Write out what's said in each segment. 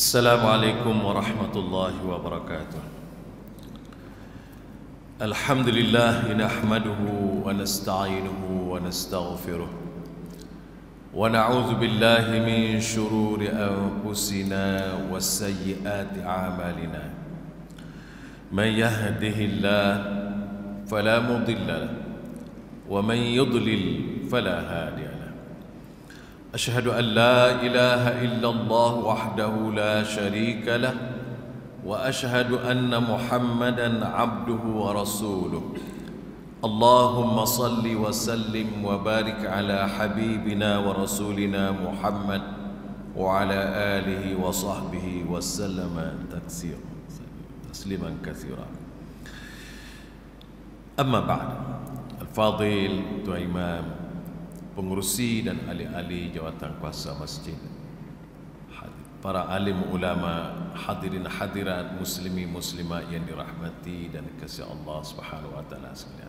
Assalamualaikum warahmatullahi wabarakatuh. Alhamdulillah nahmaduhu wa nasta'inuhu wa nastaghfiruh wa na'udzu billahi min shururi anfusina wa sayyiati a'malina. Man yahdihillah fala mudilla lahu wa man yudlil fala hadiya lahu. أشهد أن لا إله إلا الله وحده لا شريك له وأشهد أن محمدا عبده ورسوله اللهم صل وسلم وبارك على حبيبنا ورسولنا محمد وعلى آله وصحبه وسلم تسليما كثيرا. أما بعد، الفاضل Tuan Imam, pengurusi dan ahli-ahli jawatan kuasa masjid, para alim ulama, hadirin hadirat, muslimi muslimat yang dirahmati dan dikasihi Allah Subhanahu wa taala sekalian.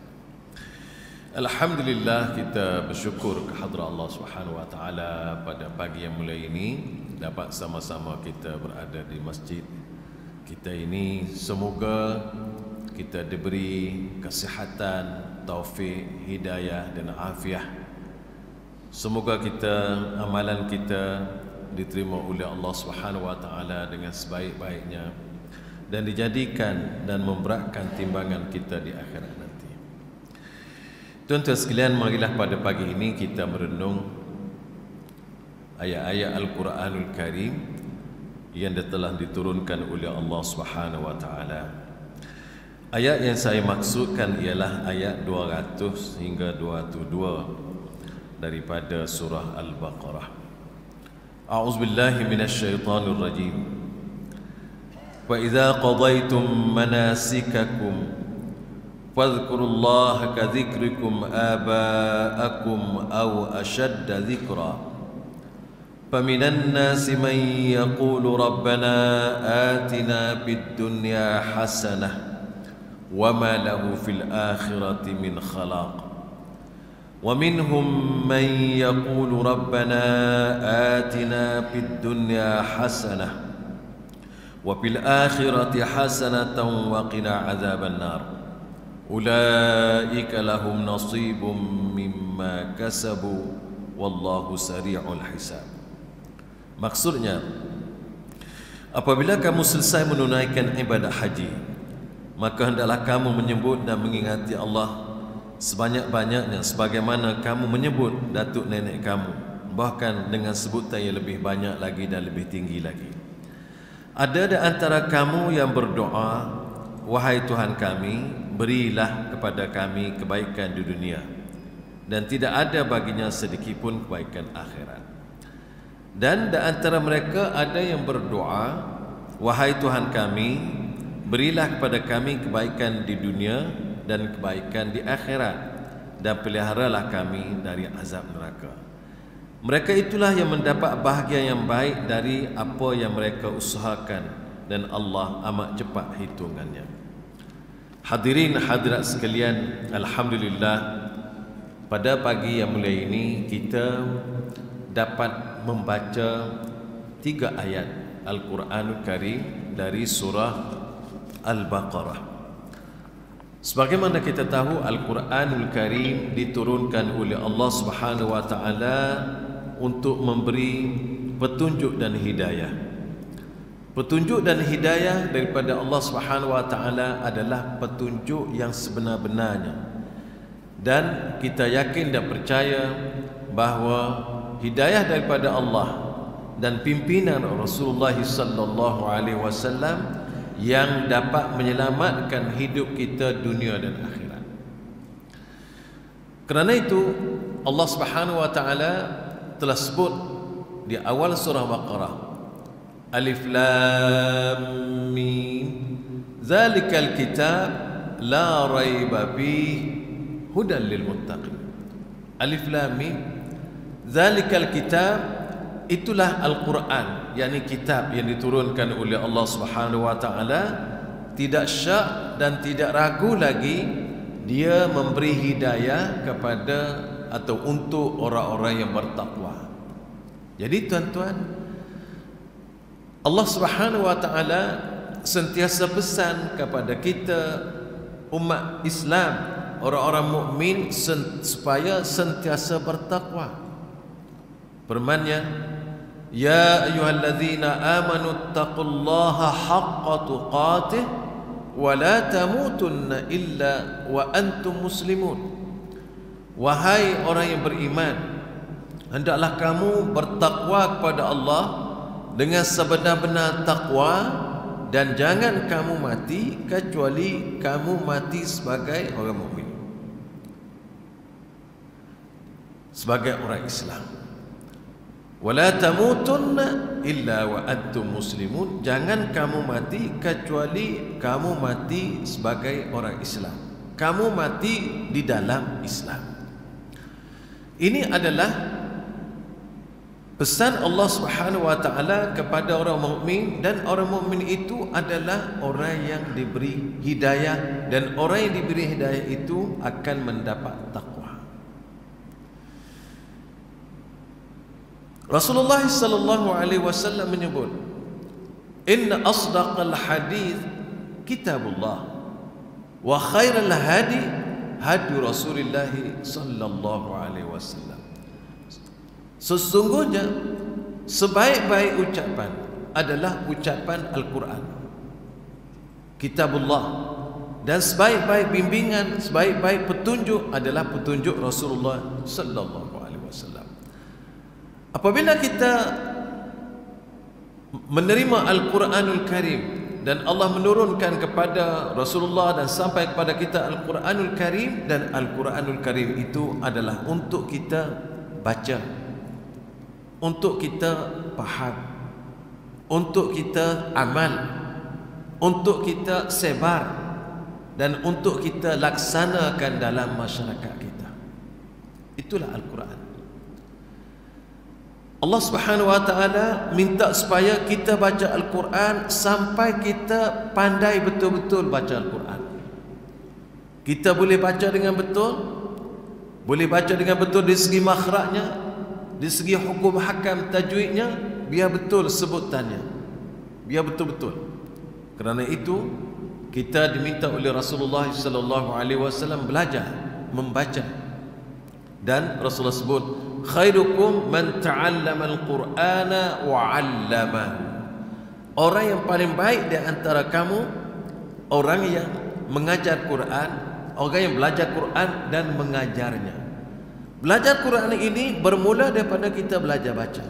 Alhamdulillah, kita bersyukur kehadrat Allah Subhanahu wa taala pada pagi yang mulia ini dapat sama-sama kita berada di masjid kita ini. Semoga kita diberi kesihatan, taufik, hidayah dan afiah. Semoga amalan kita diterima oleh Allah Subhanahu wa taala dengan sebaik-baiknya dan dijadikan dan memberatkan timbangan kita di akhirat nanti. Tuan-tuan sekalian, marilah pada pagi ini kita merenung ayat-ayat Al-Quranul Karim yang telah diturunkan oleh Allah Subhanahu wa taala. Ayat yang saya maksudkan ialah ayat 200 hingga 202 daripada surah Al-Baqarah. A'udzubillahi minasyaitonir rajim. Wa idza qadaytum manasikakum fadhkurullaha kadzikrikum aba'akum aw ashadda dzikra. Faminan nasi man yaqulu rabbana atina fid dunya hasanah wa ma lahu fil akhirati min khalaq. ومنهم من يقول ربنا آتنا في الدنيا حسنة وفي الآخرة حسنة وقنا عذاب النار أولئك لهم نصيب مما كسبوا والله سريع الحساب. Maksudnya, apabila kamu selesai menunaikan ibadah haji, maka hendaklah kamu menyebut dan mengingati Allah sebanyak-banyaknya sebagaimana kamu menyebut datuk nenek kamu, bahkan dengan sebutan yang lebih banyak lagi dan lebih tinggi lagi. Ada di antara kamu yang berdoa, wahai Tuhan kami, berilah kepada kami kebaikan di dunia dan tidak ada baginya sedikit pun kebaikan akhirat. Dan di antara mereka ada yang berdoa, wahai Tuhan kami, berilah kepada kami kebaikan di dunia dan kebaikan di akhirat, dan peliharalah kami dari azab neraka. Mereka itulah yang mendapat bahagian yang baik dari apa yang mereka usahakan, dan Allah amat cepat hitungannya. Hadirin hadirat sekalian, alhamdulillah, pada pagi yang mulia ini kita dapat membaca 3 ayat Al-Quranul Karim dari surah Al-Baqarah. Sebagaimana kita tahu, Al-Quranul Karim diturunkan oleh Allah Subhanahu wa taala untuk memberi petunjuk dan hidayah. Petunjuk dan hidayah daripada Allah Subhanahu wa taala adalah petunjuk yang sebenar-benarnya. Dan kita yakin dan percaya bahawa hidayah daripada Allah dan pimpinan Rasulullah sallallahu alaihi wasallam yang dapat menyelamatkan hidup kita dunia dan akhirat. Kerana itu Allah Subhanahu wa taala telah sebut di awal surah Baqarah, Alif Lam Mim, Zalikal kitab la raiba fihi hudan lil muttaqin. Alif Lam Mim, Zalikal kitab, itulah Al-Quran, yakni kitab yang diturunkan oleh Allah Subhanahu wa taala. Tidak syak dan tidak ragu lagi, dia memberi hidayah kepada atau untuk orang-orang yang bertakwa. Jadi tuan-tuan, Allah Subhanahu wa taala sentiasa pesan kepada kita umat Islam, orang-orang mukmin supaya sentiasa bertakwa. Firman-Nya, ya ayyuhalladzina amanu taqullaha haqqa tuqatih wa la tamutunna illa wa antum muslimun. Wahai orang yang beriman, hendaklah kamu bertakwa kepada Allah dengan sebenar-benar takwa, dan jangan kamu mati kecuali kamu mati sebagai orang mukmin, sebagai orang Islam. Wala tamutunna illa wa antum muslimun. Jangan kamu mati kecuali kamu mati sebagai orang Islam. Kamu mati di dalam Islam. Ini adalah pesan Allah Subhanahu wa taala kepada orang mukmin, dan orang mukmin itu adalah orang yang diberi hidayah, dan orang yang diberi hidayah itu akan mendapat takwa. Rasulullah sallallahu alaihi wasallam menyebut, inna asdaqal hadits kitabullah wa khairal hadi hadi Rasulullah sallallahu alaihi wasallam. Sesungguhnya sebaik-baik ucapan adalah ucapan Al-Quran, Kitabullah, dan sebaik-baik bimbingan, sebaik-baik petunjuk adalah petunjuk Rasulullah sallallahu alaihi wasallam. Apabila kita menerima Al-Quranul Karim dan Allah menurunkan kepada Rasulullah dan sampai kepada kita Al-Quranul Karim, dan Al-Quranul Karim itu adalah untuk kita baca, untuk kita faham, untuk kita amal, untuk kita sebar, dan untuk kita laksanakan dalam masyarakat kita. Itulah Al-Quran. Allah Subhanahu wa taala minta supaya kita baca Al-Quran sampai kita pandai betul-betul baca Al-Quran. Kita boleh baca dengan betul, boleh baca dengan betul dari segi makhrajnya, di segi hukum hakam tajwidnya, biar betul sebutannya, biar betul-betul. Kerana itu kita diminta oleh Rasulullah sallallahu alaihi wasallam belajar membaca, dan Rasulullah sebut, khairukum man ta'allama al-Qur'ana wa 'allamahu. Orang yang paling baik di antara kamu orang yang mengajar Quran, orang yang belajar Quran dan mengajarnya. Belajar Quran ini bermula daripada kita belajar baca,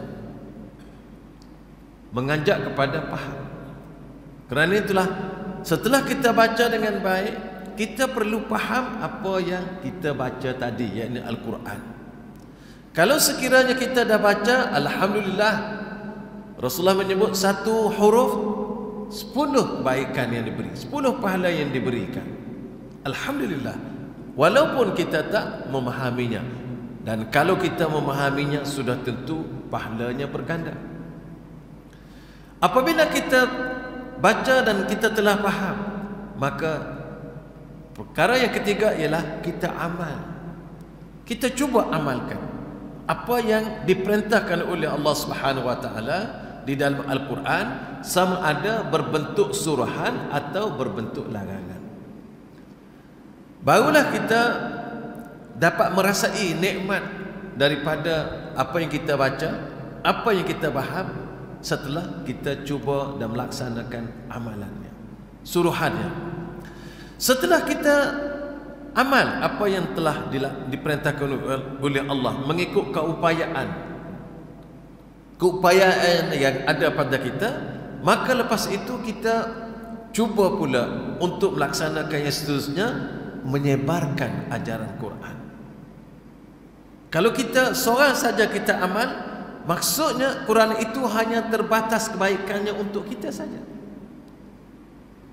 mengajak kepada faham. Kerana itulah setelah kita baca dengan baik, kita perlu faham apa yang kita baca tadi, yakni Al-Quran. Kalau sekiranya kita dah baca, alhamdulillah, Rasulullah menyebut satu huruf 10 kebaikan yang diberi, 10 pahala yang diberikan. Alhamdulillah, walaupun kita tak memahaminya. Dan kalau kita memahaminya, sudah tentu pahalanya berganda. Apabila kita baca dan kita telah faham, maka perkara yang ketiga ialah kita amal. Kita cuba amalkan apa yang diperintahkan oleh Allah Subhanahu wa taala di dalam Al-Quran, sama ada berbentuk suruhan atau berbentuk larangan. Barulah kita dapat merasai nikmat daripada apa yang kita baca, apa yang kita faham, setelah kita cuba dan melaksanakan amalannya, suruhannya. Setelah kita amal apa yang telah diperintahkan oleh Allah mengikut keupayaan yang ada pada kita, maka lepas itu kita cuba pula untuk melaksanakan yang seterusnya, menyebarkan ajaran Quran. Kalau kita seorang saja kita amal, maksudnya Quran itu hanya terbatas kebaikannya untuk kita saja.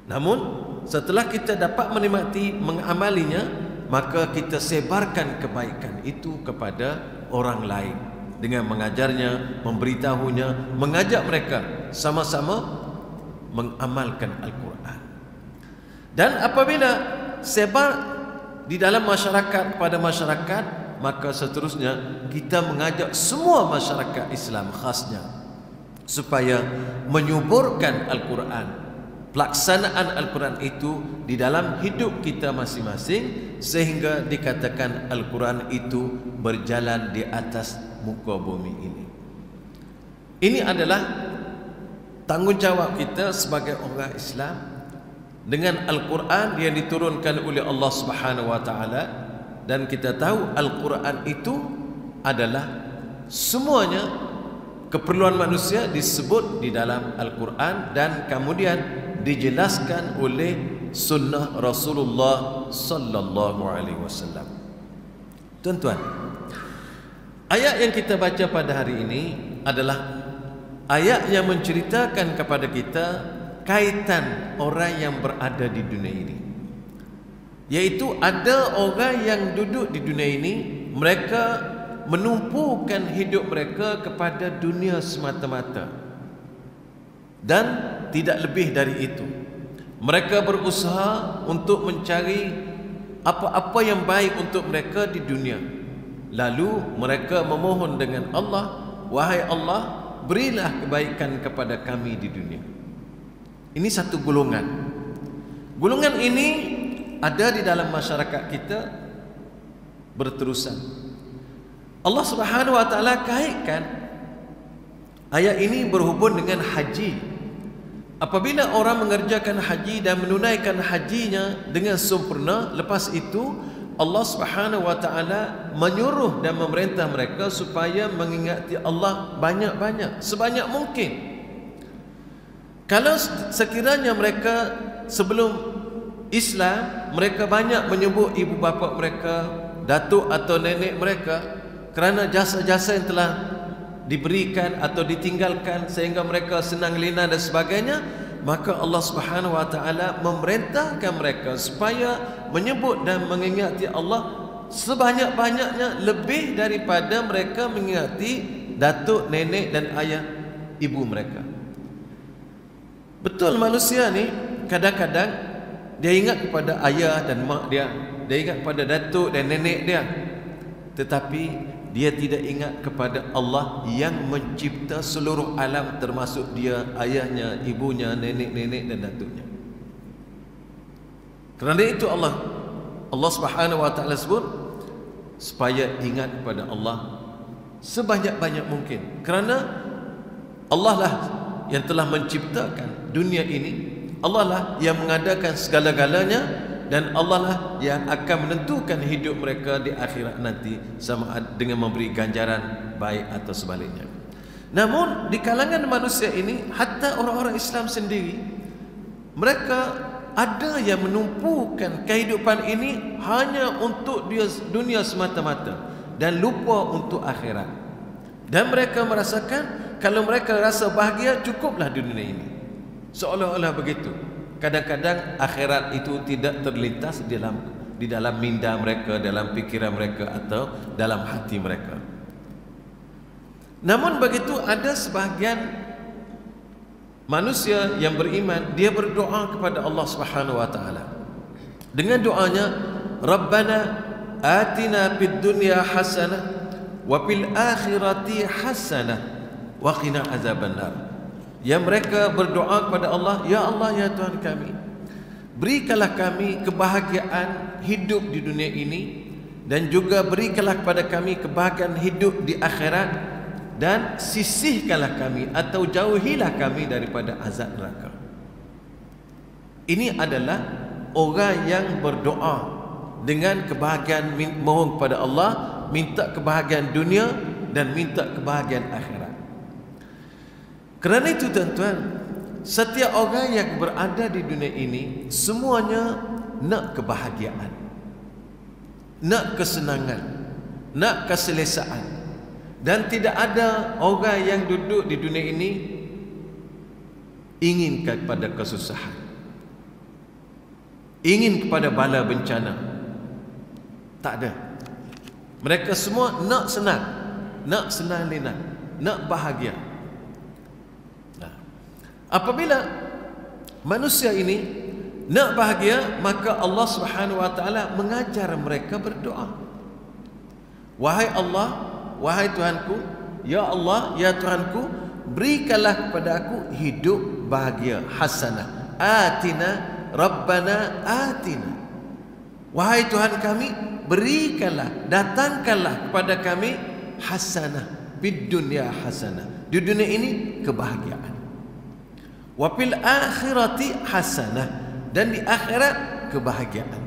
Namun setelah kita dapat menikmati mengamalinya, maka kita sebarkan kebaikan itu kepada orang lain dengan mengajarnya, memberitahunya, mengajak mereka sama-sama mengamalkan Al-Quran. Dan apabila sebar di dalam masyarakat kepada masyarakat, maka seterusnya kita mengajak semua masyarakat Islam khasnya supaya menyuburkan Al-Quran, pelaksanaan Al-Quran itu di dalam hidup kita masing-masing, sehingga dikatakan Al-Quran itu berjalan di atas muka bumi ini. Ini adalah tanggungjawab kita sebagai orang Islam dengan Al-Quran yang diturunkan oleh Allah Subhanahu wa taala, dan kita tahu Al-Quran itu adalah semuanya keperluan manusia disebut di dalam Al-Quran dan kemudian dijelaskan oleh sunnah Rasulullah sallallahu alaihi wasallam. Tuan-tuan, ayat yang kita baca pada hari ini adalah ayat yang menceritakan kepada kita kaitan orang yang berada di dunia ini, yaitu ada orang yang duduk di dunia ini, mereka menumpukan hidup mereka kepada dunia semata-mata dan tidak lebih dari itu. Mereka berusaha untuk mencari apa-apa yang baik untuk mereka di dunia, lalu mereka memohon dengan Allah, wahai Allah, berilah kebaikan kepada kami di dunia. Ini satu golongan. Golongan ini ada di dalam masyarakat kita berterusan. Allah Subhanahu wa taala kaitkan ayat ini berhubung dengan haji. Apabila orang mengerjakan haji dan menunaikan hajinya dengan sempurna, lepas itu Allah Subhanahu wa taala menyuruh dan memerintah mereka supaya mengingati Allah banyak-banyak, sebanyak mungkin. Kalau sekiranya mereka sebelum Islam, mereka banyak menyebut ibu bapa mereka, datuk atau nenek mereka, kerana jasa-jasa yang telah diberikan atau ditinggalkan sehingga mereka senang lina dan sebagainya, maka Allah Subhanahu wa taala memerintahkan mereka supaya menyebut dan mengingati Allah sebanyak-banyaknya, lebih daripada mereka mengingati datuk, nenek dan ayah ibu mereka. Betul, manusia ni kadang-kadang dia ingat kepada ayah dan mak dia ingat kepada datuk dan nenek dia, tetapi dia tidak ingat kepada Allah yang mencipta seluruh alam, termasuk dia, ayahnya, ibunya, nenek-nenek dan datuknya. Kerana itu Allah Subhanahu wa taala sebut supaya ingat kepada Allah sebanyak-banyak mungkin, kerana Allah lah yang telah menciptakan dunia ini, Allah lah yang mengadakan segala-galanya, dan Allah lah yang akan menentukan hidup mereka di akhirat nanti, sama dengan memberi ganjaran baik atau sebaliknya. Namun di kalangan manusia ini, hatta orang-orang Islam sendiri, mereka ada yang menumpukan kehidupan ini hanya untuk dunia semata-mata dan lupa untuk akhirat. Dan mereka merasakan kalau mereka rasa bahagia, cukuplah di dunia ini. Seolah-olah begitu. Kadang-kadang akhirat itu tidak terlintas di dalam minda mereka, dalam fikiran mereka atau dalam hati mereka. Namun begitu, ada sebahagian manusia yang beriman, dia berdoa kepada Allah Subhanahu wa taala dengan doanya, Rabbana atina fid dunya hasanah wa fil akhirati hasanah wa qina azabannar. Yang mereka berdoa kepada Allah, ya Allah, ya Tuhan kami, berikanlah kami kebahagiaan hidup di dunia ini, dan juga berikanlah kepada kami kebahagiaan hidup di akhirat, dan sisihkanlah kami atau jauhilah kami daripada azab neraka. Ini adalah orang yang berdoa dengan kebahagiaan, mohon kepada Allah, minta kebahagiaan dunia dan minta kebahagiaan akhirat. Kerana itu tuan-tuan, setiap orang yang berada di dunia ini semuanya nak kebahagiaan, nak kesenangan, nak keselesaan. Dan tidak ada orang yang duduk di dunia ini ingin kepada kesusahan, ingin kepada bala bencana. Tak ada. Mereka semua nak senang, nak senang lina, nak bahagia. Apabila manusia ini nak bahagia, maka Allah Subhanahu wa taala mengajar mereka berdoa. Wahai Allah, wahai Tuhanku, ya Allah, ya Tuhanku, berikanlah kepada aku hidup bahagia, hasanah. Atina Rabbana atina. Wahai Tuhan kami, berikanlah, datangkanlah kepada kami hasanah, fid dunya hasanah, di dunia ini kebahagiaan. Wa fil akhirati hasanah, dan di akhirat kebahagiaan.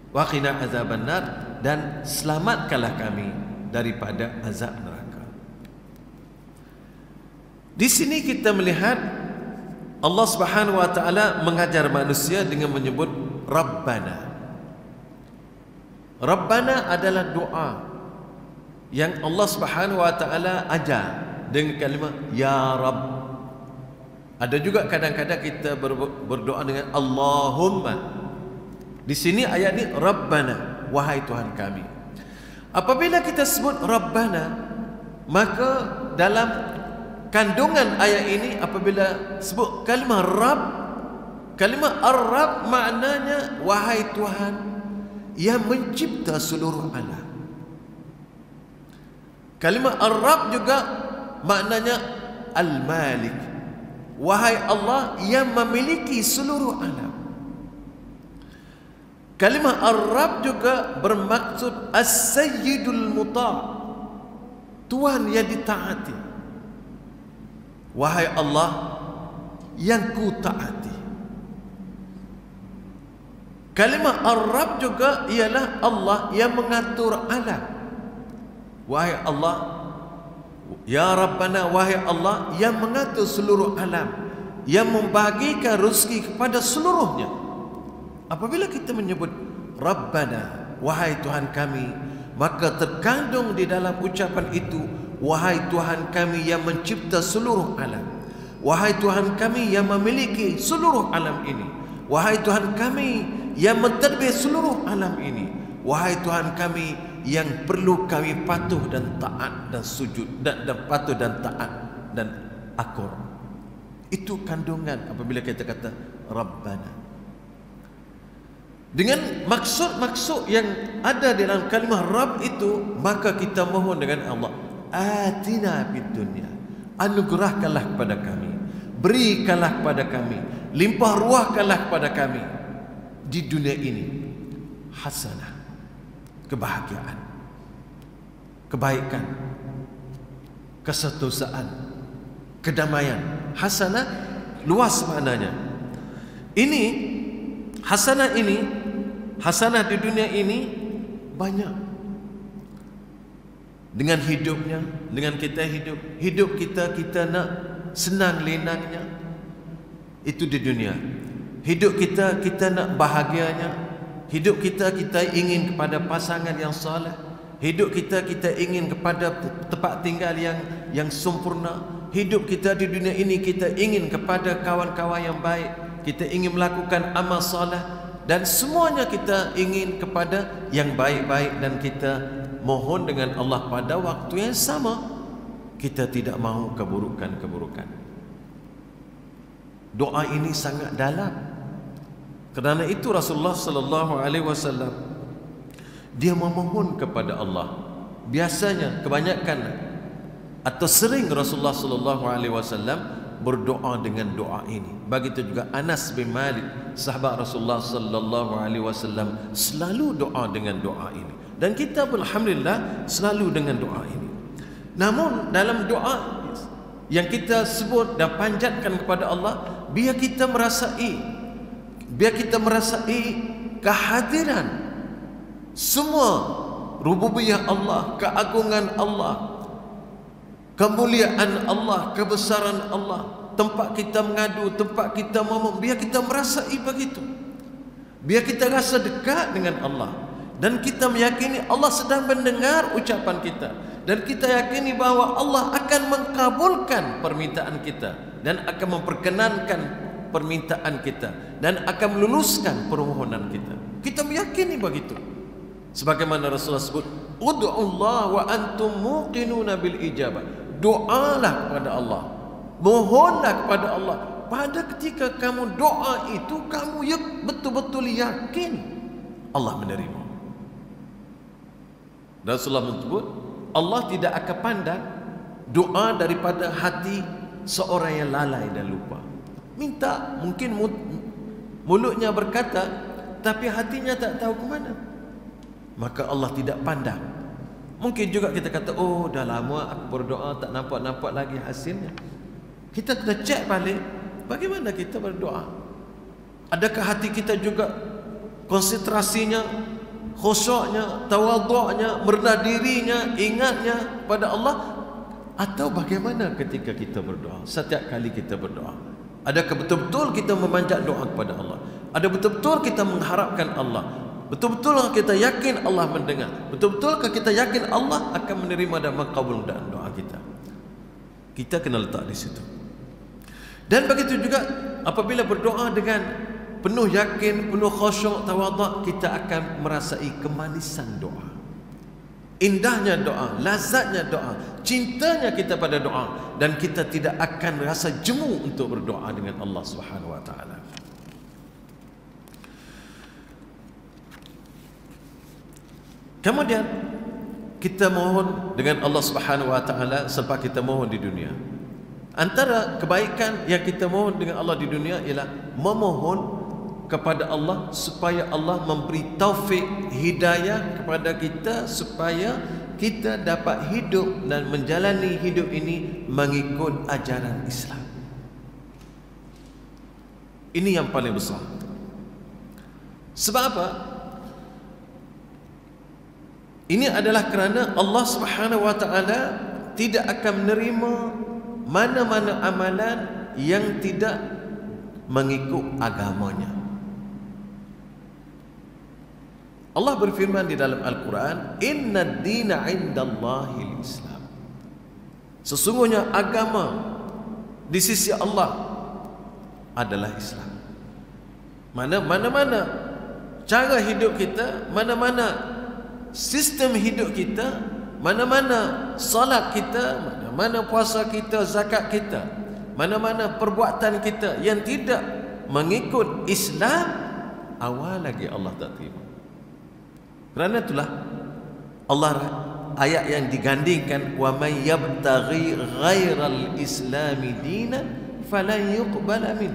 Wa qina azabannar, dan selamatkanlah kami daripada azab neraka. Di sini kita melihat Allah Subhanahu wa taala mengajar manusia dengan menyebut Rabbana. Rabbana adalah doa yang Allah Subhanahu wa taala ajar dengan kalimah ya Rabb. Ada juga kadang-kadang kita berdoa dengan Allahumma. Di sini ayat ini Rabbana, wahai Tuhan kami. Apabila kita sebut Rabbana, maka dalam kandungan ayat ini apabila sebut kalimah Rabb, kalimah Ar-Rabb maknanya wahai Tuhan yang mencipta seluruh alam. Kalimah Ar-Rabb juga maknanya Al-Malik, wahai Allah yang memiliki seluruh alam. Kalimah Ar-Rabb juga bermaksud As-Sayyidul Muta', Tuhan yang ditaati. Wahai Allah yang ku taati. Kalimah Ar-Rabb juga ialah Allah yang mengatur alam. Wahai Allah, ya Rabbana, wahai Allah yang mengatur seluruh alam, yang membagikan rezeki kepada seluruhnya. Apabila kita menyebut Rabbana, wahai Tuhan kami, maka terkandung di dalam ucapan itu wahai Tuhan kami yang mencipta seluruh alam, wahai Tuhan kami yang memiliki seluruh alam ini, wahai Tuhan kami yang mentadbir seluruh alam ini, wahai Tuhan kami yang perlu kami patuh dan taat dan sujud dan patuh dan taat dan akur. Itu kandungan apabila kita kata Rabbana. Dengan maksud-maksud yang ada dalam kalimah Rabb itu, maka kita mohon dengan Allah, atina fid dunya, anugerahkanlah kepada kami, berikanlah kepada kami, limpah ruahkanlah kepada kami di dunia ini hasanah, kebahagiaan, kebaikan, kesetiaan, kedamaian. Hasanah luas maknanya. Ini hasanah ini, hasanah di dunia ini banyak. Dengan hidupnya, dengan kita hidup kita nak senang lenangnya, itu di dunia. Hidup kita nak bahagianya. Hidup kita ingin kepada pasangan yang soleh. Hidup kita ingin kepada tempat tinggal yang sempurna. Hidup kita di dunia ini kita ingin kepada kawan-kawan yang baik. Kita ingin melakukan amal soleh, dan semuanya kita ingin kepada yang baik-baik, dan kita mohon dengan Allah pada waktu yang sama kita tidak mahu keburukan-keburukan. Doa ini sangat dalam. Kerana itu Rasulullah sallallahu alaihi wasallam dia memohon kepada Allah. Biasanya, kebanyakan atau sering Rasulullah sallallahu alaihi wasallam berdoa dengan doa ini. Begitu juga Anas bin Malik, sahabat Rasulullah sallallahu alaihi wasallam, selalu doa dengan doa ini. Dan kita alhamdulillah selalu dengan doa ini. Namun dalam doa yang kita sebut dan panjatkan kepada Allah, biar kita merasai kehadiran semua rububiyah Allah, keagungan Allah, kemuliaan Allah, kebesaran Allah, tempat kita mengadu, tempat kita memohon, biar kita merasai begitu. Biar kita rasa dekat dengan Allah, dan kita meyakini Allah sedang mendengar ucapan kita, dan kita yakini bahawa Allah akan mengkabulkan permintaan kita, dan akan memperkenankan permintaan kita, dan akan meluluskan permohonan kita. Kita meyakini begitu. Sebagaimana Rasulullah sebut, ud'ullah wa antum muqinuna bil ijabah. Doalah kepada Allah, mohonlah kepada Allah. Pada ketika kamu doa itu, kamu betul-betul yakin Allah menerima. Rasulullah menyebut, Allah tidak akan pandang doa daripada hati seorang yang lalai dan lupa. Minta, mungkin mulutnya berkata, tapi hatinya tak tahu ke mana. Maka Allah tidak pandang. Mungkin juga kita kata, oh dah lama aku berdoa, tak nampak-nampak lagi hasilnya. Kita kena cek balik, bagaimana kita berdoa. Adakah hati kita juga konsentrasinya, khusyuknya, tawadhu'nya, merendah dirinya, ingatnya pada Allah? Atau bagaimana ketika kita berdoa? Setiap kali kita berdoa, adakah betul-betul kita memanjat doa kepada Allah? Ada betul-betul kita mengharapkan Allah? Betul-betul kita yakin Allah mendengar? Betul-betul kita yakin Allah akan menerima dan mengabulkan doa kita? Kita kena letak di situ. Dan begitu juga apabila berdoa dengan penuh yakin, penuh khusyuk, tawadhu, kita akan merasai kemanisan doa, indahnya doa, lazatnya doa, cintanya kita pada doa, dan kita tidak akan rasa jemu untuk berdoa dengan Allah Subhanahu wa taala. Kemudian kita mohon dengan Allah Subhanahu wa taala sebab kita mohon di dunia. Antara kebaikan yang kita mohon dengan Allah di dunia ialah memohon kepada Allah supaya Allah memberi taufik, hidayah kepada kita supaya kita dapat hidup dan menjalani hidup ini mengikut ajaran Islam. Ini yang paling besar. Sebab apa? Ini adalah kerana Allah Subhanahu wa taala tidak akan menerima mana-mana amalan yang tidak mengikut agamanya. Allah berfirman di dalam Al-Quran, "Inna ad-dina 'indallahil Islam." Sesungguhnya agama di sisi Allah adalah Islam. Mana-mana cara hidup kita, mana-mana sistem hidup kita, mana-mana salat kita, mana-mana puasa kita, zakat kita, mana-mana perbuatan kita yang tidak mengikut Islam, awal lagi Allah tak terima. Kerana itulah Allah, ayat yang digandingkan, wa may yabtaghi ghairal islami dinan falan yuqbala min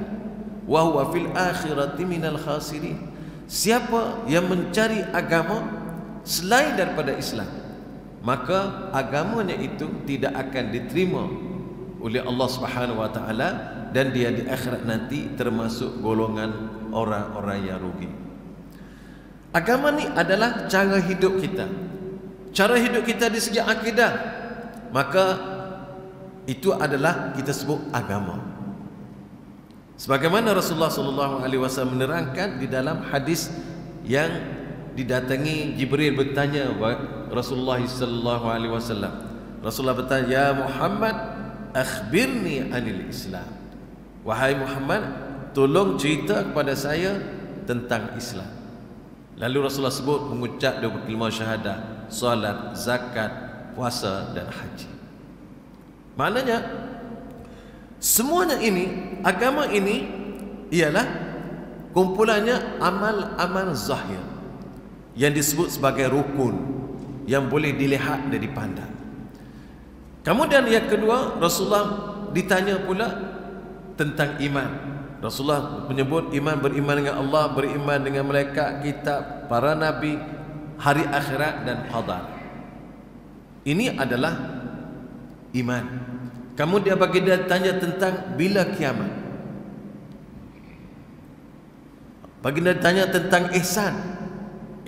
wa huwa fil akhirati minal khasirin. Siapa yang mencari agama selain daripada Islam, maka agamanya itu tidak akan diterima oleh Allah Subhanahu wa taala, dan dia di akhirat nanti termasuk golongan orang-orang yang rugi. Agama ni adalah cara hidup kita. Cara hidup kita di segi akidah, maka itu adalah kita sebut agama. Sebagaimana Rasulullah sallallahu alaihi wasallam menerangkan di dalam hadis yang didatangi Jibril bertanya Rasulullah sallallahu alaihi wasallam. Rasulullah bertanya, "Ya Muhammad, akhbirni anil Islam." Wahai Muhammad, tolong cerita kepada saya tentang Islam. Lalu Rasulullah sebut mengucap 20 kalimah syahadah, salat, zakat, puasa dan haji. Maknanya semuanya ini, agama ini ialah kumpulannya amal-amal zahir yang disebut sebagai rukun yang boleh dilihat dan dipandang. Kemudian yang kedua, Rasulullah ditanya pula tentang iman. Rasulullah menyebut iman, beriman dengan Allah, beriman dengan malaikat, kitab, para nabi, hari akhirat dan qadar. Ini adalah iman. Kemudian bagi dia tanya tentang bila kiamat. Bagi dia tanya tentang ihsan.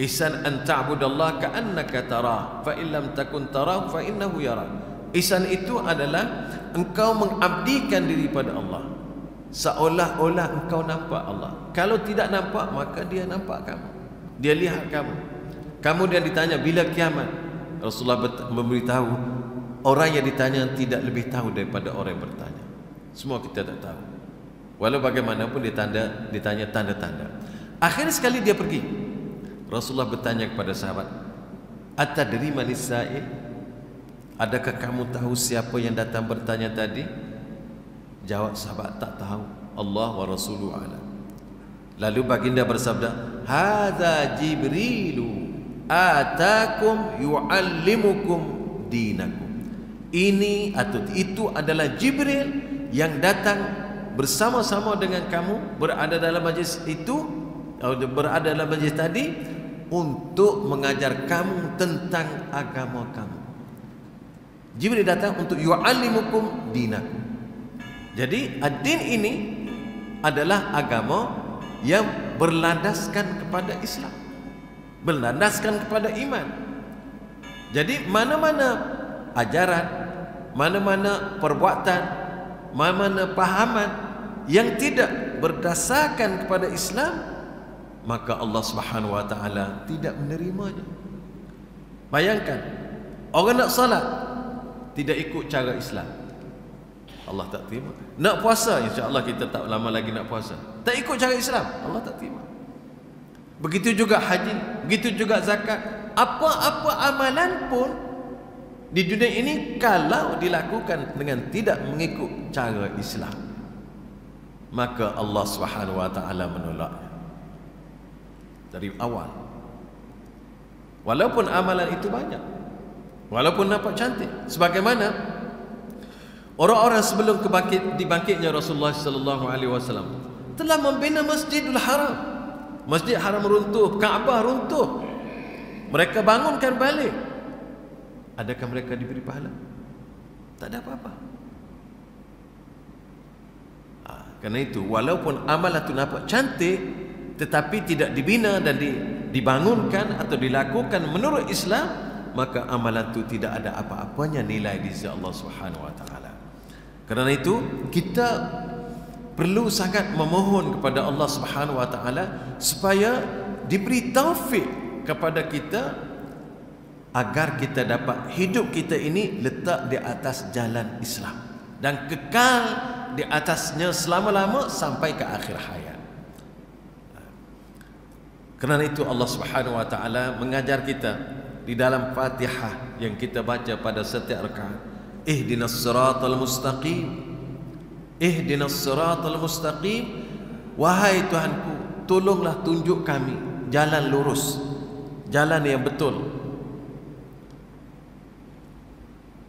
Ihsan an ta'budallaha ka'annaka tarah, fa in lam takun tarah fa innahu yara. Ihsan itu adalah engkau mengabdikan diri pada Allah seolah-olah engkau nampak Allah. Kalau tidak nampak, maka dia nampak kamu, dia lihat kamu. Kemudian ditanya bila kiamat. Rasulullah memberitahu, orang yang ditanya tidak lebih tahu daripada orang yang bertanya. Semua kita tak tahu, walau bagaimanapun ditanya tanda-tanda. Akhir sekali dia pergi. Rasulullah bertanya kepada sahabat, "Atadri manis sa'il?" Adakah kamu tahu siapa yang datang bertanya tadi? Jawab sahabat, "Tak tahu, Allah wa rasuluhu a'lam." Lalu baginda bersabda, "Hadza Jibrilu atakum yu'allimukum dinakum." ini atau itu adalah Jibril yang datang bersama-sama dengan kamu, berada dalam majlis itu, berada dalam majlis tadi, untuk mengajar kamu tentang agama kamu. Jibril datang untuk yu'allimukum dinakum. Jadi ad-din ini adalah agama yang berlandaskan kepada Islam, berlandaskan kepada iman. Jadi mana-mana ajaran, mana-mana perbuatan, mana-mana pahaman yang tidak berdasarkan kepada Islam, maka Allah Subhanahu wa taala tidak menerimanya. Bayangkan, orang nak salat tidak ikut cara Islam, Allah tak terima. Nak puasa, insya-Allah kita tak lama lagi nak puasa, tak ikut cara Islam, Allah tak terima. Begitu juga haji, begitu juga zakat. Apa-apa amalan pun di dunia ini kalau dilakukan dengan tidak mengikut cara Islam, maka Allah Subhanahu wa taala menolaknya dari awal. Walaupun amalan itu banyak, walaupun nampak cantik, sebagaimana orang-orang sebelum dibangkitnya Rasulullah sallallahu alaihi wasallam telah membina Masjidil Haram. Masjid Haram runtuh, Kaabah runtuh, mereka bangunkan balik. Adakah mereka diberi pahala? Tak ada apa-apa. Karena itu, walaupun amalan itu nampak cantik, tetapi tidak dibina dan dibangunkan atau dilakukan menurut Islam, maka amalan itu tidak ada apa-apanya nilai di sisi Allah Subhanahu wa taala. Kerana itu, kita perlu sangat memohon kepada Allah Subhanahu wa taala supaya diberi taufik kepada kita agar kita dapat hidup kita ini letak di atas jalan Islam dan kekal di atasnya selama-lama sampai ke akhir hayat. Kerana itu Allah Subhanahu wa taala mengajar kita di dalam Fatihah yang kita baca pada setiap rakaat, ihdinas siratal mustaqim, ihdinas siratal mustaqim, wahai Tuhanku, tolonglah tunjuk kami jalan lurus, jalan yang betul.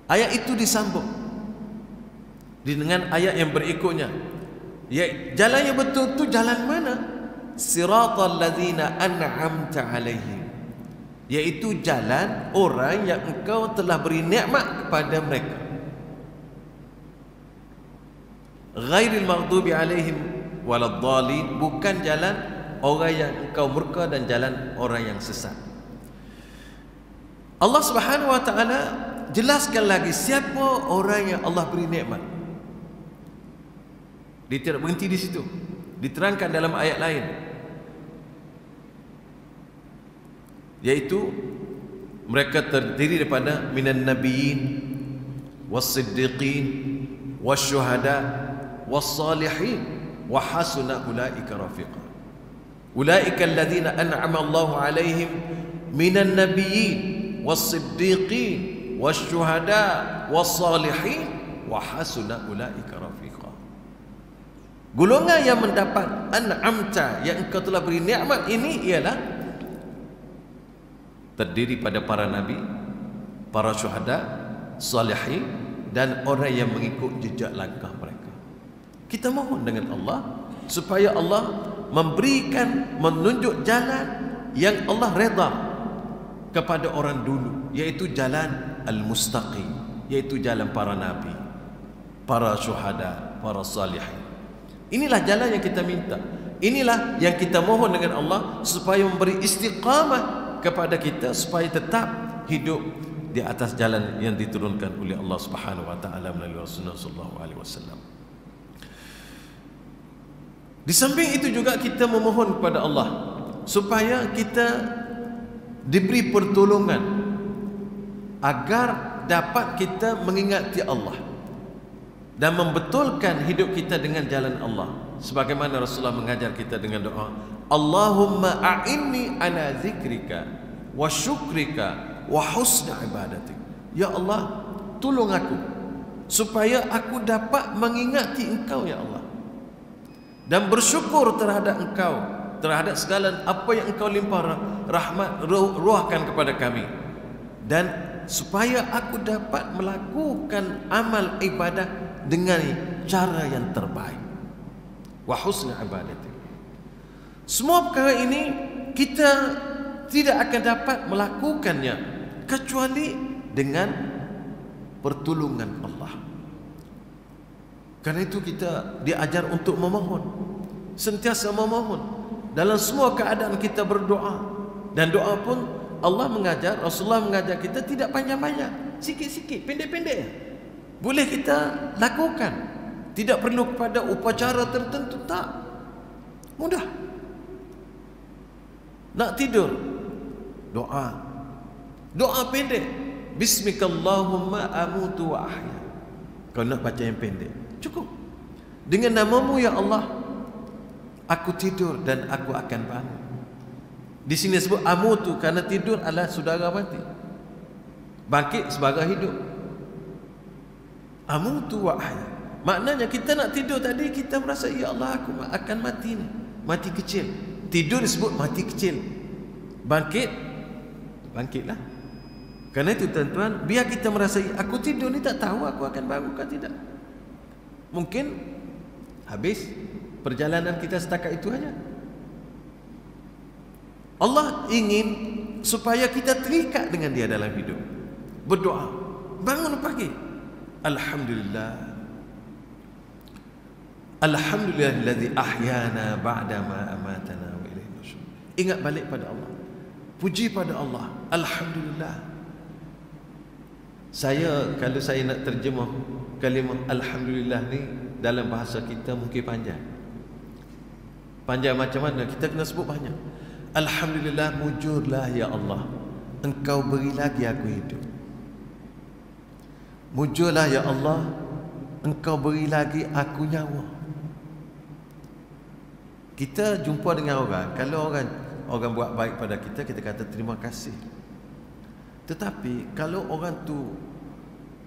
Ayat itu disambung dengan ayat yang berikutnya. Ya, jalan yang betul itu jalan mana? Siratal ladzina an'amta alaihim, yaitu jalan orang yang engkau telah beri nikmat kepada mereka. Ghairil maghdubi alaihim waladdallin, bukan jalan orang yang engkau murka dan jalan orang yang sesat. Allah Subhanahu wa taala jelaskan lagi siapa orang yang Allah beri nikmat. Dia tidak berhenti di situ, diterangkan dalam ayat lain, yaitu mereka terdiri daripada minan nabiyyin was-siddiqin wasyuhada was-salihin wa hasuna ulaika rafiqa. Ulaika alladzina an'ama Allahu alaihim minan nabiyyin was-siddiqin wasyuhada wassalihin wa hasuna ulaika rafiqa. Golongan yang mendapat an'amta, yang engkau telah beri nikmat ini, ialah terdiri pada para nabi, para syuhada, salihin, dan orang yang mengikut jejak langkah mereka. Kita mohon dengan Allah supaya Allah memberikan, menunjuk jalan yang Allah redha kepada orang dulu, yaitu jalan al-mustaqim, yaitu jalan para nabi, para syuhada, para salihin. Inilah jalan yang kita minta, inilah yang kita mohon dengan Allah supaya memberi istiqamah kepada kita supaya tetap hidup di atas jalan yang diturunkan oleh Allah Subhanahu wa taala melalui Rasulullah sallallahu alaihi wasallam. Di samping itu juga kita memohon kepada Allah supaya kita diberi pertolongan agar dapat kita mengingati Allah dan membetulkan hidup kita dengan jalan Allah, sebagaimana Rasulullah mengajar kita dengan doa, Allahumma a'inni ala zikrika wa syukrika wa husna ibadatik. Ya Allah, tolong aku supaya aku dapat mengingati Engkau ya Allah, dan bersyukur terhadap Engkau, terhadap segala apa yang Engkau limpah rahmat ruahkan kepada kami, dan supaya aku dapat melakukan amal ibadah dengan cara yang terbaik. Wa husna ibadati. Semua perkara ini kita tidak akan dapat melakukannya kecuali dengan pertolongan Allah. Karena itu kita diajar untuk memohon, sentiasa memohon dalam semua keadaan. Kita berdoa, dan doa pun Allah mengajar, Rasulullah mengajar kita tidak panjang-panjang, sikit-sikit, pendek-pendek boleh kita lakukan. Tidak perlu kepada upacara tertentu, tak, mudah. Nak tidur, doa pendek, Bismikallahumma amutu wa ahya. Kau nak baca yang pendek, cukup. Dengan namamu ya Allah, aku tidur dan aku akan bangun. Di sini sebut amutu karena tidur adalah saudara mati, bangkit sebagai hidup. Amutu wa ahya, maknanya kita nak tidur tadi, kita merasa ya Allah aku akan mati ni, mati kecil. Tidur disebut mati kecil. Bangkitlah. Karena itu tuan-tuan, biar kita merasa aku tidur ni tak tahu aku akan bangun ke tidak. Mungkin habis perjalanan kita setakat itu saja. Allah ingin supaya kita terikat dengan Dia dalam hidup. Berdoa, bangun pagi, Alhamdulillah, Alhamdulillahilladzi ahyana ba'dama amatana wa ilaihi nusyur. Ingat balik pada Allah, puji pada Allah, Alhamdulillah. Kalau saya nak terjemah kalimah Alhamdulillah ni dalam bahasa kita mungkin panjang. Panjang macam mana? Kita kena sebut banyak. Alhamdulillah, mujurlah ya Allah, Engkau beri lagi aku hidup. Mujurlah ya Allah, Engkau beri lagi aku nyawa. Kita jumpa dengan orang, kalau orang buat baik pada kita, kita kata terima kasih. Tetapi kalau orang tu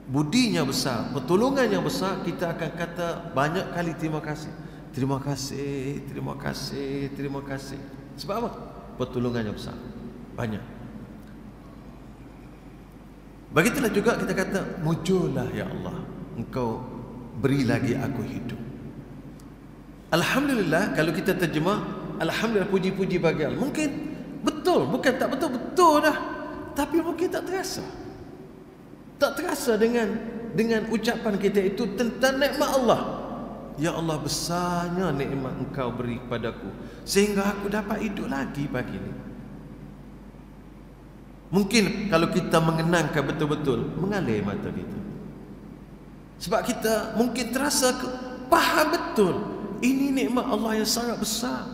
budinya besar, pertolongannya besar, kita akan kata banyak kali terima kasih. Terima kasih, terima kasih, terima kasih. Sebab apa? Pertolongannya besar, banyak. Begitulah juga kita kata mujurlah ya Allah, Engkau beri lagi aku hidup. Alhamdulillah, kalau kita terjemah Alhamdulillah, puji-puji bagi Allah. Mungkin betul, bukan tak betul, betul dah. Tapi mungkin tak terasa. Tak terasa dengan ucapan kita itu tentang nikmat Allah. Ya Allah, besarnya nikmat Engkau beri padaku sehingga aku dapat hidup lagi pagi ini. Mungkin kalau kita mengenangkan betul-betul, mengalir mata kita. Sebab kita mungkin terasa faham betul ini nikmat Allah yang sangat besar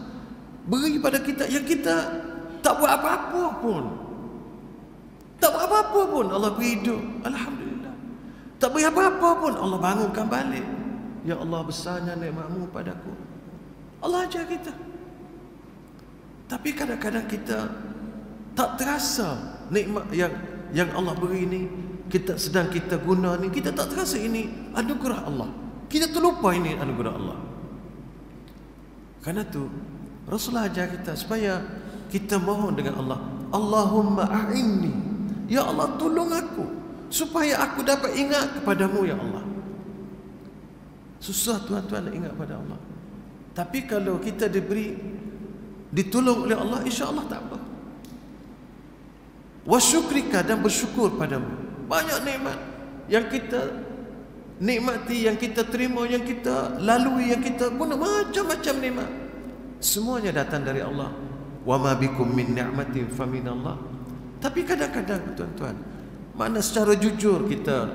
beri pada kita, yang kita tak buat apa-apa pun. Tak buat apa-apa pun Allah beri hidup, Alhamdulillah. Tak beri apa-apa pun Allah bangunkan balik. Ya Allah, besarnya nikmat-Mu padaku. Allah ajar kita. Tapi kadang-kadang kita tak terasa nikmat yang Allah beri ni, kita sedang kita guna ni, kita tak terasa ini anugerah Allah. Kita terlupa ini anugerah Allah. Karena tu Rasulullah ajar kita supaya kita mohon dengan Allah, Allahumma a'inni, ya Allah tolong aku supaya aku dapat ingat kepadamu ya Allah. Susah tuan-tuan nak ingat pada Allah. Tapi kalau kita ditolong oleh Allah, insya-Allah tak apa. Wa syukrika, dan bersyukur padamu. Banyak nikmat yang kita nikmati, yang kita terima, yang kita lalui, yang kita guna, macam-macam nikmat. Semuanya datang dari Allah. Wa ma bikum min ni'matin fa min Allah. Tapi kadang-kadang tuan-tuan, mana secara jujur kita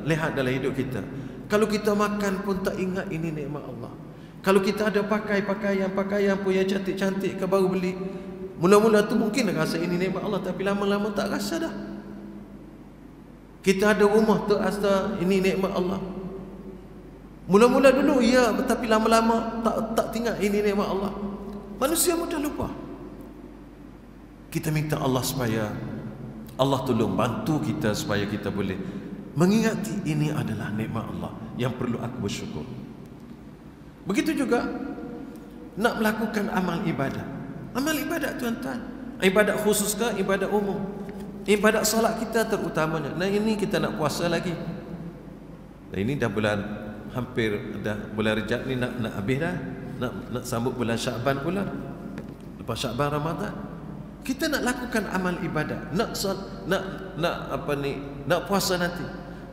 lihat dalam hidup kita, kalau kita makan pun tak ingat ini nikmat Allah. Kalau kita ada pakaian pun yang cantik-cantik ke baru beli, mula-mula tu mungkin rasa ini nikmat Allah, tapi lama-lama tak rasa dah. Kita ada rumah tu rasa ini nikmat Allah. Mula-mula dulu ya, tapi lama-lama tak ingat ini nikmat Allah. Manusia mudah lupa. Kita minta Allah supaya Allah tolong bantu kita supaya kita boleh mengingati ini adalah nikmat Allah yang perlu aku bersyukur. Begitu juga nak melakukan amal ibadat. Amal ibadat tuan-tuan, ibadat khusus ke ibadat umum? ibadat solat kita terutamanya. Nah ini kita nak puasa lagi. Nah ini dah bulan, hampir dah bulan Rejab ni nak habis dah. Nak sambut bulan Syaban pula. Lepas Syaban Ramadan. Kita nak lakukan amal ibadat, nak puasa nanti.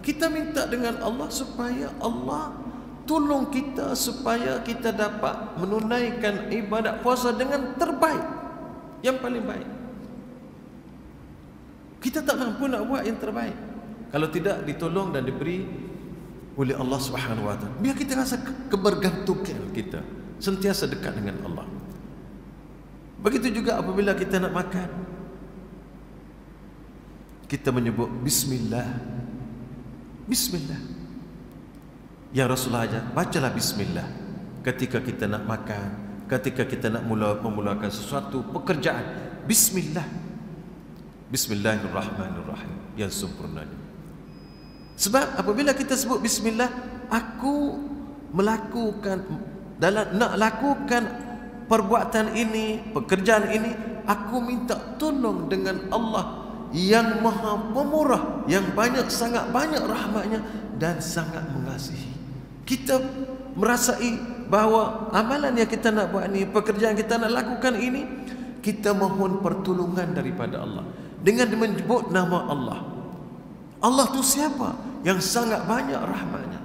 Kita minta dengan Allah supaya Allah tolong kita supaya kita dapat menunaikan ibadat puasa dengan terbaik, yang paling baik. Kita tak mampu nak buat yang terbaik kalau tidak ditolong dan diberi oleh Allah Subhanahu wa taala. Biar kita rasa kebergantungan kita sentiasa dekat dengan Allah. Begitu juga apabila kita nak makan, kita menyebut bismillah. Bismillah. Ya Rasulullah ajar, bacalah bismillah ketika kita nak makan, ketika kita nak memulakan sesuatu pekerjaan. Bismillah. Bismillahirrahmanirrahim, yang sempurnanya. Sebab apabila kita sebut bismillah, aku nak lakukan perbuatan ini, pekerjaan ini, aku minta tolong dengan Allah yang maha pemurah, yang sangat banyak rahmatnya dan sangat mengasihi. Kita merasai bahawa amalan yang kita nak buat ini, pekerjaan kita nak lakukan ini, kita mohon pertolongan daripada Allah dengan menyebut nama Allah. Allah tu siapa? Yang sangat banyak rahmatnya.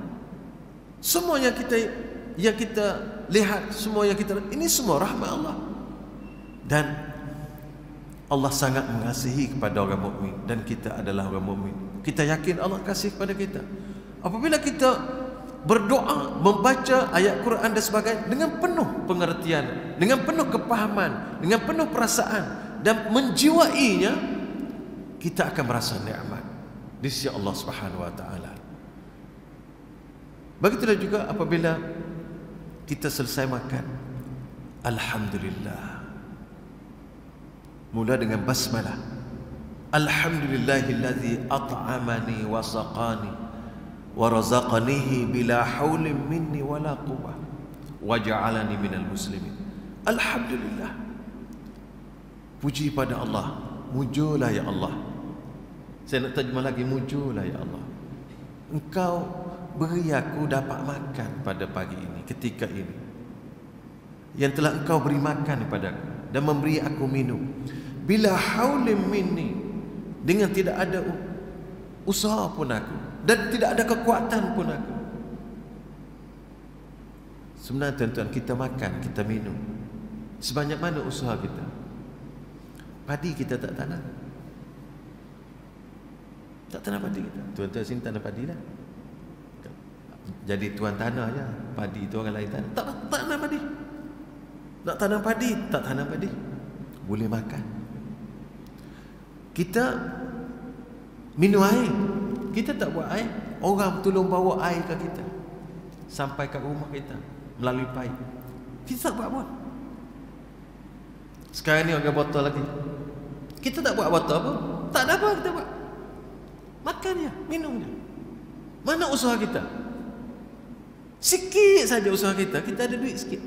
Semua yang kita lihat, semua yang kita, ini semua rahmat Allah. Dan Allah sangat mengasihi kepada orang mukmin, dan kita adalah orang mukmin. Kita yakin Allah kasih kepada kita. Apabila kita berdoa, membaca ayat Quran dan sebagainya dengan penuh pengertian, dengan penuh kepahaman, dengan penuh perasaan dan menjiwainya, kita akan merasa nikmat di sisi Allah Subhanahu wa taala. Begitulah juga apabila kita selesai makan, alhamdulillah, mula dengan basmalah. Alhamdulillahillazi at'amani wa saqani wa razaqanihi bila haulin minni wala quwwah wa ja'alani minal muslimin. Alhamdulillah, puji pada Allah. Mujurlah ya Allah. Saya nak terjemah lagi, mujurlah ya Allah, Engkau beri aku dapat makan pada pagi ini, ketika ini, yang telah Engkau beri makan kepadaku dan memberi aku minum bila haulim minni, dengan tidak ada usaha pun aku, dan tidak ada kekuatan pun aku. Sebenarnya tuan-tuan, kita makan, kita minum, sebanyak mana usaha kita? Padi kita tak tanam. Tak tanam padi kita. Tuan-tuan sini tanam padi lah. Jadi tuan tanah je, padi itu orang lain tanam. Tak tanam padi. Nak tanam padi, tak tanam padi. Boleh makan. Kita minum air, kita tak buat air. Orang tolong bawa air ke kita sampai ke rumah kita melalui paip. Kita tak buat pun. Sekarang ni orang botol lagi. Kita tak buat botol pun. Tak ada apa kita buat. Makan je, minum je. Mana usaha kita? Sikit saja usaha kita. Kita ada duit sikit,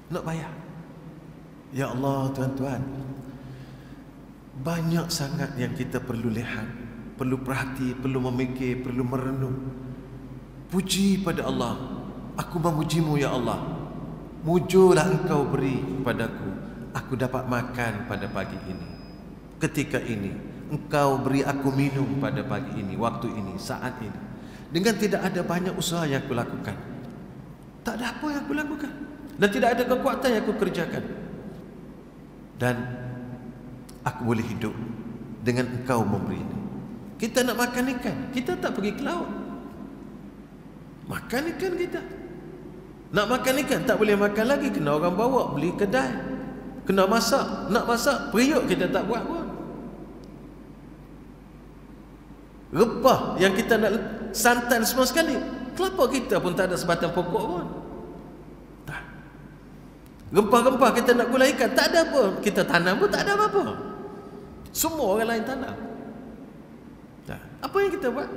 nak bayar. Ya Allah, tuan-tuan, banyak sangat yang kita perlu lihat, perlu perhati, perlu memikir, perlu merenung. Puji pada Allah. Aku memujimu ya Allah. Mujurlah Engkau beri kepadaku, aku dapat makan pada pagi ini, ketika ini. Engkau beri aku minum pada pagi ini, waktu ini, saat ini, dengan tidak ada banyak usaha yang aku lakukan. Tak ada apa yang aku lakukan, dan tidak ada kekuatan yang aku kerjakan, dan aku boleh hidup dengan Engkau memberi ini. Kita nak makan ikan, kita tak pergi ke laut. Makan ikan kita. Nak makan ikan, tak boleh makan lagi, kena orang bawa, beli kedai. Kena masak, nak masak, periuk kita tak buat pun. Rempah yang kita nak santan semua sekali, kelapa kita pun tak ada sebatang pokok pun. Tak. Rempah-rempah kita nak gulai ikan, tak ada pun. Kita tanam pun tak ada apa-apa. Semua orang lain tanam. Tak. Apa yang kita buat?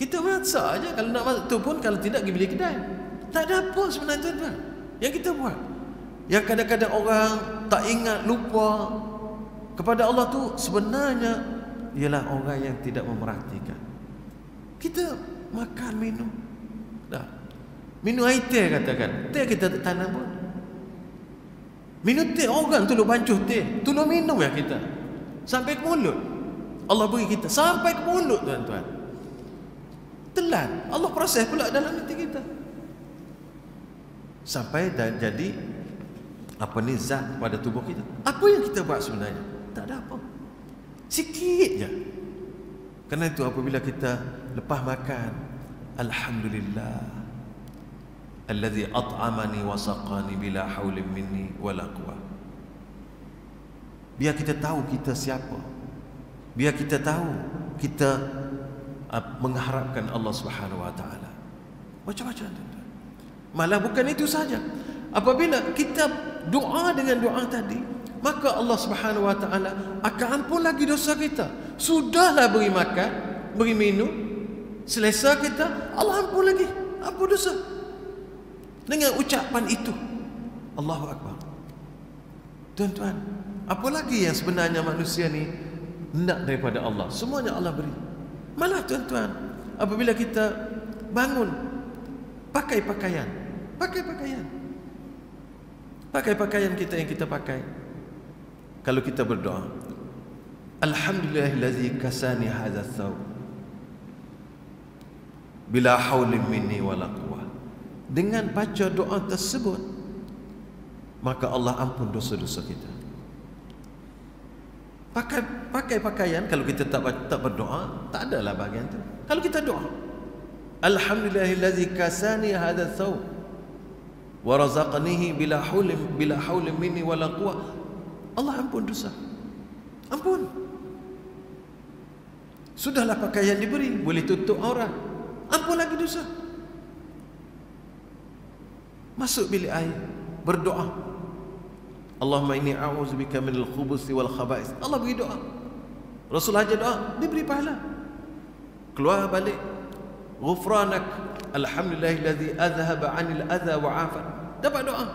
Kita masak aja. Kalau nak masak tu pun, kalau tidak pergi beli kedai. Tak ada apa sebenarnya, tuan-tuan, yang kita buat. Yang kadang-kadang orang tak ingat, lupa. kepada Allah tu sebenarnya ialah orang yang tidak memerhatikan. Kita makan, minum, dah. Minum air teh katakan, teh kita tak tanam pun. Minum teh, orang tolong bancuh teh, tolong minum ya kita. Sampai ke mulut. Allah beri kita sampai ke mulut, tuan-tuan. Telan, Allah proses pula dalam hati kita. Sampai dah jadi apa ni, zat pada tubuh kita. Apa yang kita buat sebenarnya? Tak ada apa. Sikit je. Kerana itu apabila kita lepas makan, alhamdulillah alladzi at'amani wa saqani bila haulin minni wala quwwah. Biar kita tahu kita siapa. Biar kita tahu kita mengharapkan Allah Subhanahu wa taala. Macam-macam tuan-tuan. Malah bukan itu saja. Apabila kita doa dengan doa tadi, maka Allah Subhanahu wa taala akan ampun lagi dosa kita. Sudahlah beri makan, beri minum, selesa kita, Allah ampun lagi, ampun dosa. Dengan ucapan itu, Allahu Akbar. Tuan-tuan, apa lagi yang sebenarnya manusia ni nak daripada Allah? Semuanya Allah beri. Malah tuan-tuan, apabila kita bangun, pakai pakaian kita yang kita pakai. Kalau kita berdoa, alhamdulillahillazi kasani hadza thawb bila haulin minni wala quwwah. Dengan baca doa tersebut, maka Allah ampun dosa-dosa kita. Pakai pakaian, kalau kita tak berdoa, tak adalah bahagian tu. Kalau kita doa, alhamdulillahillazi kasani hadza thawb wa razaqanihi bila haulin minni wala quwwah, Allah ampun dosa. Ampun. Sudahlah pakaian diberi, boleh tutup aurat, ampun lagi dosa. Masuk bilik air, berdoa, Allahumma inni a'udzubika minal khubuthi wal khaba'is. Allah beri doa. Rasul aja doa, diberi pahala. Keluar balik, ghufranak alhamdulillahillazi azhaba 'anil adha wa 'afa. Dapat doa.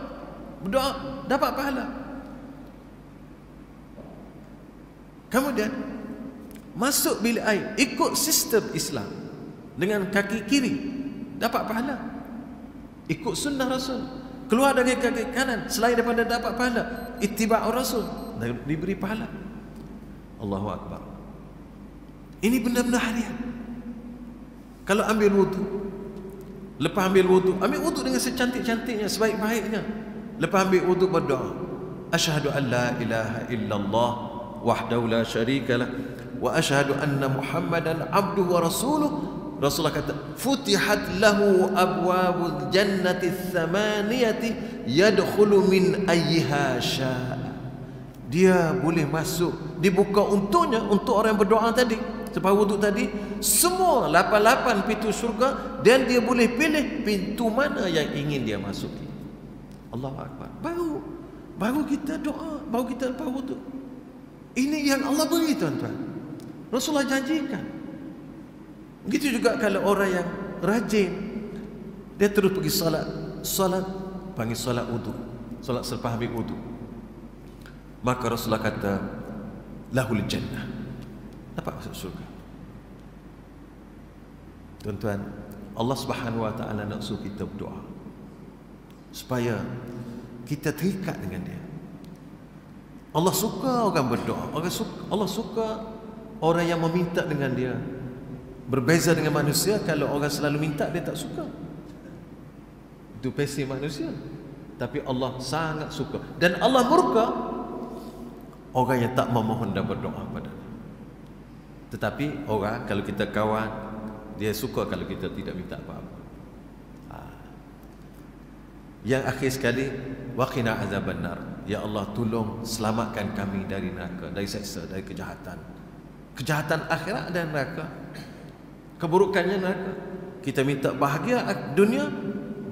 Berdoa, dapat pahala. Kemudian masuk bilik air, ikut sistem Islam dengan kaki kiri, dapat pahala. Ikut sunnah Rasul. Keluar dari kaki kanan, selain daripada dapat pahala, ittiba' Rasul, diberi pahala. Allahu Akbar. Ini benar-benar harian. Kalau ambil wudu, lepas ambil wudu dengan secantik-cantiknya, sebaik-baiknya. Lepas ambil wudu berdoa, asyhadu an la ilaha illallah wahdahu la syarikalah wa asyhadu anna Muhammadan abduhu wa rasuluh. Rasulullah kata, futihat lahu abwabul jannati tsamaniyati yadkhulu min ayyiha syaa. Dia boleh masuk, dibuka untuknya, untuk orang yang berdoa tadi, selepas wuduk tadi, semua 88 pintu syurga, dan dia boleh pilih pintu mana yang ingin dia masuki. Allahu Akbar. Baru kita doa, baru kita lepas wuduk. Ini yang Allah beri, tuan-tuan. Rasulullah janjikan. Begitu juga kalau orang yang rajin, dia terus pergi solat panggil solat wudu, solat selepas habis wudu, maka Rasulullah kata lahul jannah, dapat masuk surga. Tuan-tuan, Allah Subhanahu wa taala nak suruh kita berdoa supaya kita terikat dengan dia. Allah suka orang berdoa. Allah suka orang yang meminta dengan dia. Berbeza dengan manusia, kalau orang selalu minta, dia tak suka. Itu pasif manusia. Tapi Allah sangat suka. Dan Allah murka orang yang tak memohon dan berdoa padanya. Tetapi orang, kalau kita kawan, dia suka kalau kita tidak minta apa-apa. Yang akhir sekali, waqina azaban nar. Ya Allah, tolong selamatkan kami dari neraka, dari seksa, dari kejahatan. Kejahatan akhirat dan neraka. Keburukannya neraka. Kita minta bahagia dunia,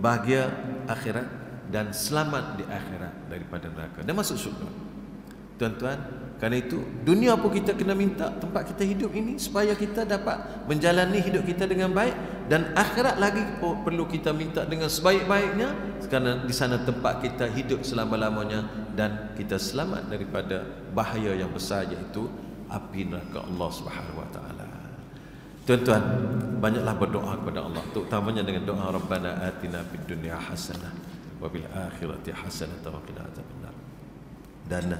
bahagia akhirat, dan selamat di akhirat daripada neraka, dan masuk syurga. Tuan-tuan, kerana itu dunia pun kita kena minta tempat kita hidup ini supaya kita dapat menjalani hidup kita dengan baik, dan akhirat lagi perlu kita minta dengan sebaik-baiknya, kerana di sana tempat kita hidup selama-lamanya dan kita selamat daripada bahaya yang besar, iaitu api neraka Allah Subhanahu wa taala. Tuan-tuan, banyaklah berdoa kepada Allah, terutamanya dengan doa Rabbana atina fid dunya hasanah wa bil akhirati hasanah wa qina adzabannar. Dan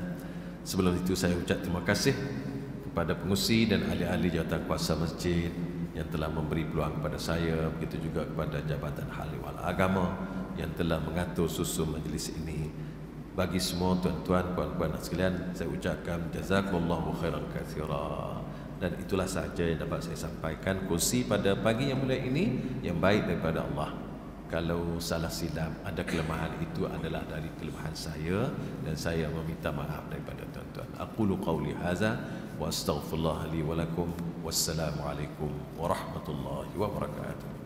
sebelum itu saya ucap terima kasih kepada pengurusi dan ahli-ahli jawatan kuasa masjid yang telah memberi peluang kepada saya, begitu juga kepada Jabatan Hal Ehwal Agama yang telah mengatur susun majlis ini. Bagi semua tuan-tuan, puan-puan sekalian, saya ucapkan jazakumullahu khairan katsira. Dan itulah sahaja yang dapat saya sampaikan kursi pada pagi yang mulia ini, yang baik daripada Allah. Kalau salah silap, ada kelemahan, itu adalah dari kelemahan saya, dan saya meminta maaf daripada tuan-tuan. Aqulu qawli hadza wa astaghfirullah li wa lakum. Wassalamualaikum warahmatullahi wabarakatuh.